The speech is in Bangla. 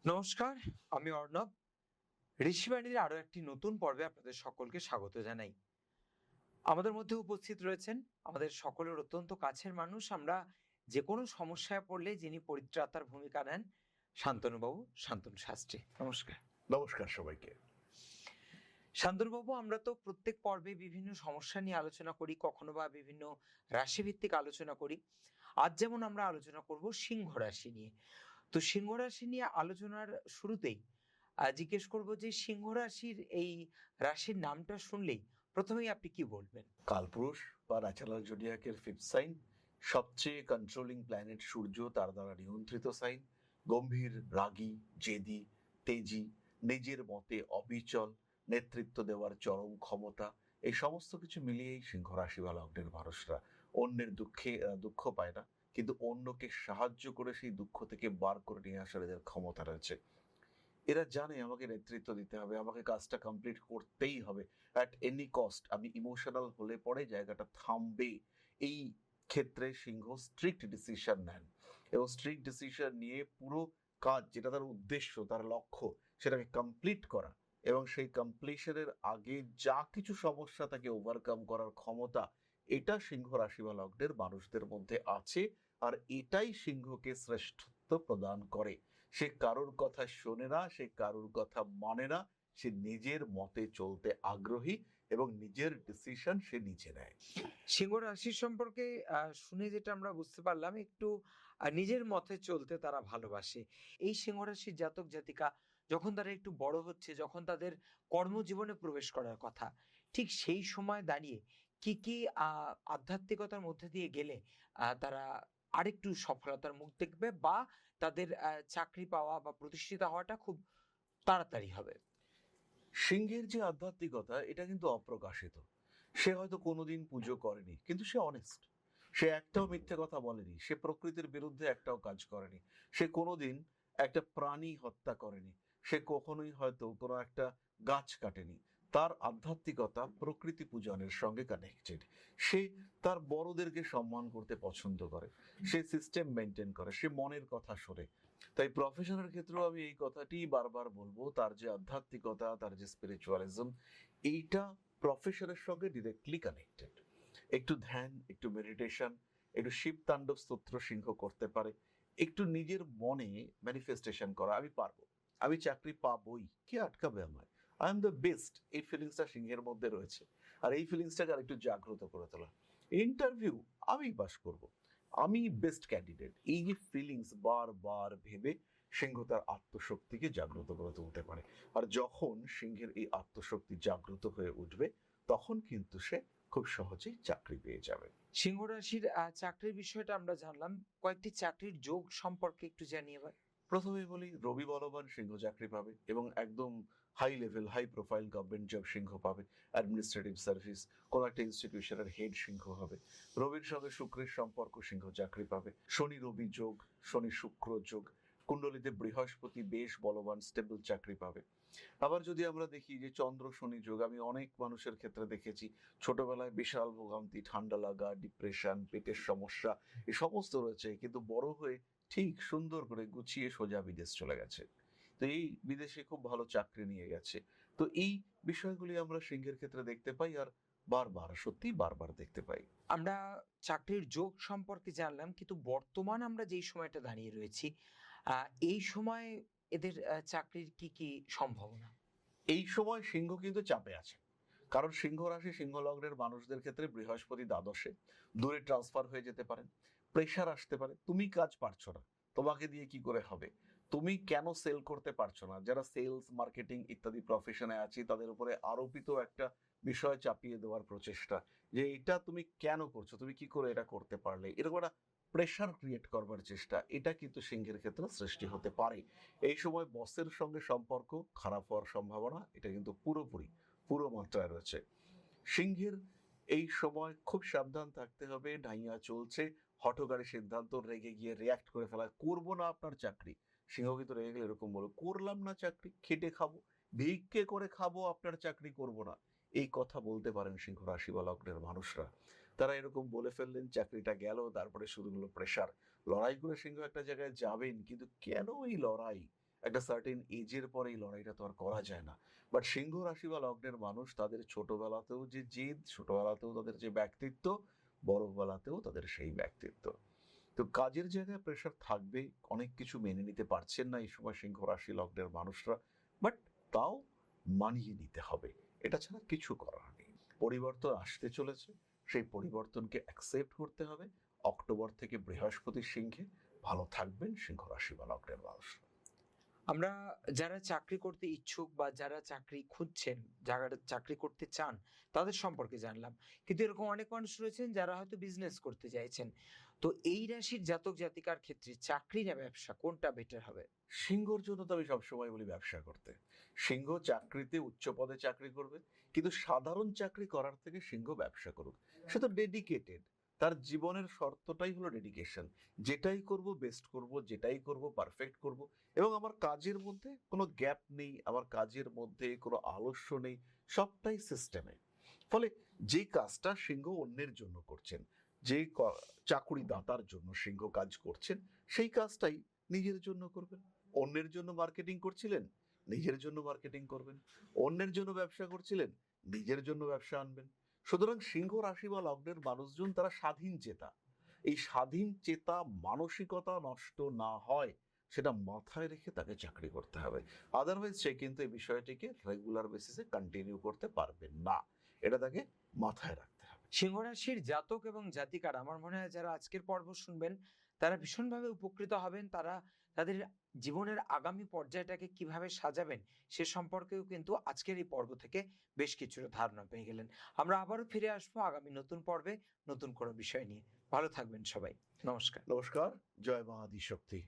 নমস্কার, আমি অর্ণব। ঋষিবাণীর আরো একটি নতুন পর্বে আপনাদের সকলকে স্বাগত জানাই। আমাদের মধ্যে উপস্থিত রয়েছেন আমাদের সকলের অত্যন্ত কাছের মানুষ। আমরা যে কোনো সমস্যায় পড়লে যিনি পরিত্রাতার ভূমিকা নেন, শান্তনুবাবু, শান্তনু শাস্ত্রী। নমস্কার। নমস্কার সবাইকে। শান্তনুবাবু, আমরা তো প্রত্যেক পর্বে বিভিন্ন সমস্যা নিয়ে আলোচনা করি, কখনো বা বিভিন্ন রাশিভিত্তিক আলোচনা করি। আজ যেমন আমরা আলোচনা করব সিংহ রাশি নিয়ে। তো সিংহ রাশি নিয়ে আলোচনার শুরুতেই জিজ্ঞেস করব যে সিংহ রাশির এই রাশির নামটা শুনলেই প্রথমেই আপনি কি বলবেন? কালপুরুষ বা ন্যাচারাল জোডিয়াকের ফিফথ সাইন, সবচেয়ে কন্ট্রোলিং প্ল্যানেট সূর্য, তার দ্বারা নিয়ন্ত্রিত সাইন। গম্ভীর, রাগী, জেদি, তেজি, নিজের মতে অবিচল, নেতৃত্ব দেওয়ার চরম ক্ষমতা, এই সমস্ত কিছু মিলিয়েই সিংহ রাশি বা লগ্নের মানুষরা অন্যের দুঃখে দুঃখ পায় না, কিন্তু অন্যকে সাহায্য করে সেই দুঃখ থেকে বার করে নিয়ে আসার এদের ক্ষমতা রয়েছে। এরা জানে আমাকে নেতৃত্ব দিতে হবে, আমাকে কাজটা কমপ্লিট করতেই হবে অ্যাট এনি কস্ট। আমি ইমোশনাল হলে পরে জায়গাটা থামবে। এই ক্ষেত্রে সিংহ স্ট্রিক্ট ডিসিশন নেন, এবং স্ট্রিক্ট ডিসিশন নিয়ে পুরো কাজ, যেটা তার উদ্দেশ্য, তার লক্ষ্য, সেটাকে কমপ্লিট করা, এবং সেই কমপ্লিশনের আগে যা কিছু সমস্যা তাকে ওভারকাম করার ক্ষমতা, এটা সিংহ রাশি বা লগ্নের মানুষদের মধ্যে আছে। আর এটাই সিংহকে শ্রেষ্ঠত্ব প্রদান করে। সে কারোর কথা শোনে না, সে কারোর কথা মানে না, সে নিজের মতে চলতে আগ্রহী এবং নিজের ডিসিশন সে নিজে নেয়। সিংহ রাশির সম্পর্কে শুনে যেটা আমরা বুঝতে পারলাম, একটু নিজের মতে চলতে তারা ভালোবাসে। এই সিংহ রাশির জাতক জাতিকা যখন তারা একটু বড় হচ্ছে, যখন তাদের কর্মজীবনে প্রবেশ করার কথা, ঠিক সেই সময় দাঁড়িয়ে কি আধ্যাত্মিকতার মধ্যে দিয়ে গেলে তারা আরেকটু সফলতার মুখ দেখবে, বা তাদের চাকরি পাওয়া বা প্রতিষ্ঠিত হওয়াটা খুব তাড়াতাড়ি হবে? সিংহের যে আধ্যাত্মিকতা, এটা কিন্তু অপ্রকাশিত। সে হয়তো কোনোদিন পুজো করেনি, কিন্তু সে অনেস্ট। সে একটাও মিথ্যে কথা বলেনি, সে প্রকৃতির বিরুদ্ধে একটাও কাজ করেনি, সে কোনোদিন একটা প্রাণী হত্যা করেনি, সে কখনোই হয়তো কোনো একটা গাছ কাটেনি। তার আধ্যাত্মিকতা প্রকৃতি পূজনের সঙ্গে কানেক্টেড। সে তার বড়দেরকে সম্মান করতে পছন্দ করে, সে সিস্টেম মেনটেন করে, সে মনের কথা শোনে। তাই প্রফেশনের ক্ষেত্রেও আমি এই কথাটি বারবার বলবো, তার যে আধ্যাত্মিকতা, তার যে স্পিরিচুয়ালিজম, এইটা প্রফেশনের সঙ্গে ডিরেক্টলি কানেক্টেড। একটু ধ্যান, একটু মেডিটেশন, একটু শিব তাণ্ডব স্তোত্র সিংহ করতে পারে, একটু নিজের মনে ম্যানিফেস্টেশন করা, আমি পারবো, আমি চাকরি পাবোই, কে আটকাবে আমায়, আই এম দ্য বেস্ট, এই ফিলিংসটা সিংহের মধ্যে রয়েছে। আর এই ফিলিংসটাকে আর একটু জাগ্রত করে তোলা, ইন্টারভিউ আমি পাস করব, আমি বেস্ট ক্যান্ডিডেট, এই যে ফিলিংস বারবার ভেবে সিংহ তার আত্মশক্তিকে জাগ্রত করে তুলতে পারে। আর যখন সিংহের এই আত্মশক্তি জাগ্রত হয়ে উঠবে, তখন কিন্তু সে খুব সহজেই চাকরি পেয়ে যাবে। সিংহ রাশির চাকরির বিষয়টা আমরা জানলাম। কয়েকটি চাকরির যোগ সম্পর্কে একটু জানি এবার। প্রথমেই বলি, রবি বলবান সিংহ চাকরি পাবে, এবং একদম high level, high profile government job সিংহ পাবে। অ্যাডমিনিস্ট্রেটিভ সার্ভিস, কোনো একটা ইনস্টিটিউশনের হেড সিংহ হবে। রবির সঙ্গে শুক্রের সম্পর্ক, সিংহ চাকরি পাবে। শনি রবি যোগ, শনি শুক্র যোগ, কুণ্ডলিতে বৃহস্পতি বেশ বলবান, স্টেবল চাকরি পাবে। আবার যদি আমরা দেখি যে চন্দ্র শনি যোগ, আমি অনেক মানুষের ক্ষেত্রে দেখেছি ছোটবেলায় বিশাল ভোগান্তি, ঠান্ডা লাগা, ডিপ্রেশন, পেটের সমস্যা, এই সমস্ত রয়েছে, কিন্তু বড় হয়ে ঠিক সুন্দর করে গুছিয়ে সোজা বিদেশ চলে গেছে। তো এই বিদেশে খুব ভালো চাকরি নিয়ে গেছে। তো এই বিষয়গুলি আমরা সিংহের ক্ষেত্রে দেখতে পাই, আর বারবার, সত্যি বারবার দেখতে পাই। আমরা চাকরির যোগ সম্পর্কে জানলাম, কিন্তু বর্তমান আমরা যেই সময়টা দাঁড়িয়ে রয়েছি, এই সময় এদের চাকরির কি সম্ভাবনা? এই সময় সিংহ কিন্তু চাপে আছে, কারণ সিংহ রাশি, সিংহ লগ্নের মানুষদের ক্ষেত্রে বৃহস্পতি দ্বাদশে, দূরে ট্রান্সফার হয়ে যেতে পারেন, প্রেশার আসতে পারে, তুমি কাজ পারছো না, তোমাকে দিয়ে কি করে হবে, তুমি কেন সেল করতে পারছো না। যারা সেলস, মার্কেটিং ইত্যাদি প্রফেশনে আছে, তাদের উপরে আরোপিত একটা বিষয় চাপিয়ে দেওয়ার প্রচেষ্টা, যে এটা তুমি কেন করছো, তুমি কি করে এটা করতে পারলে, এরকম একটা প্রেশার ক্রিয়েট করবার চেষ্টা, এটা কিন্তু সিংহের ক্ষেত্রে সৃষ্টি হতে পারে। এই সময় বসের সঙ্গে সম্পর্ক খারাপ হওয়ার সম্ভাবনা, এটা কিন্তু পুরো মাত্রায় রয়েছে। সিংহের এই সময় খুব সাবধান থাকতে হবে। ঢাইয়া চলছে, হঠকারী সিদ্ধান্ত, রেগে গিয়ে রিয়াক্ট করে ফেলা, করবো না আপনার চাকরি। সিংহ কিন্তু রেগে গেলে এরকম বলো, করলাম না চাকরি, খেটে খাবো, ভিক্ষে করে খাবো, আপনার চাকরি করব না, এই কথা বলতে পারেন সিংহ রাশি বা লগ্নের মানুষরা। তারা এরকম বলে ফেললেন, চাকরিটা গেল, তারপরে শুরু হলো প্রেশার, লড়াই করে সিংহ একটা জায়গায় যাবেন, কিন্তু কেন এই লড়াই, একটা সার্টেন এজের পরে এই লড়াইটা তো আর করা যায় না। বাট সিংহ রাশি বা লগ্নের মানুষ তাদের ছোটবেলাতেও যে জিদ, ছোটবেলাতেও তাদের যে ব্যক্তিত্ব, বড়বেলাতেও তাদের সেই ব্যক্তিত্ব। তো কাজের জায়গায় প্রেশার থাকবে, অনেক কিছু মেনে নিতে পারছেন না এই সময় সিংহ রাশি লগ্নের মানুষরা, বাট তাও মানিয়ে নিতে হবে, এটা ছাড়া কিছু করার নেই। পরিবর্তন আসতে চলেছে, সেই পরিবর্তনকে অ্যাকসেপ্ট করতে হবে। অক্টোবর থেকে বৃহস্পতি সিংহে, ভালো থাকবেন সিংহ রাশি বা লগ্নের মানুষরা। আমরা যারা চাকরি করতে ইচ্ছুক বা যারা চাকরি খুঁজছেন, যারা চাকরি করতে চান, তাদের সম্পর্কে জানলাম। কিন্তু এরকম অনেক মানুষ রয়েছেন যারা হয়তো বিজনেস করতে চাইছেন। তো এই রাশির জাতক জাতিকার ক্ষেত্রে চাকরি না ব্যবসা কোনটা বেটার হবে? সিংহর জন্য তো আমি সবসময় বলি ব্যবসা করতে। সিংহ চাকরিতে উচ্চ পদে চাকরি করবে, কিন্তু সাধারণ চাকরি করার থেকে সিংহ ব্যবসা করুক। সে তো ডেডিকেটেড, তার জীবনের শর্তটাই হলো ডেডিকেশন। যেটাই করব বেস্ট করব, যেটাই করব পারফেক্ট করব, এবং আমার কাজের মধ্যে কোনো গ্যাপ নেই, আমার কাজের মধ্যে কোনো আলস্য নেই, সবটাই সিস্টেমে। ফলে যে কাজটা সিংহ অন্যের জন্য করছেন, যে চাকুরিদাতার জন্য সিংহ কাজ করছেন, সেই কাজটাই নিজের জন্য করবেন। অন্যের জন্য মার্কেটিং করছিলেন, নিজের জন্য মার্কেটিং করবেন। অন্যের জন্য ব্যবসা করছিলেন, নিজের জন্য ব্যবসা আনবেন। সুতরাং সিংহ রাশি বা লগ্নের মানুষজন তারা স্বাধীন চেতা। এই স্বাধীন চেতা মানসিকতা নষ্ট না হয়, সেটা মাথায় রেখে তাকে চাকরি করতে হবে। আদারওয়াইজ সে কিন্তু এই বিষয়টিকে রেগুলার বেসিসে কন্টিনিউ করতে পারবেন না, এটা তাকে মাথায় রাখতে হবে। সিংহ রাশির জাতক এবং জাতিকার আমার মনে হয় যারা আজকের পর্ব শুনবেন তারা ভীষণভাবে উপকৃত হবেন। তারা তাদের জীবনের আগামী পর্যায়টাকে কিভাবে সাজাবেন সে সম্পর্কেও কিন্তু আজকের এই পর্ব থেকে বেশ কিছুটা ধারণা পেয়ে গেলেন। আমরা আবারও ফিরে আসবো আগামী নতুন পর্বে নতুন কোনো বিষয় নিয়ে। ভালো থাকবেন সবাই। নমস্কার। নমস্কার। জয় মা আদি শক্তি।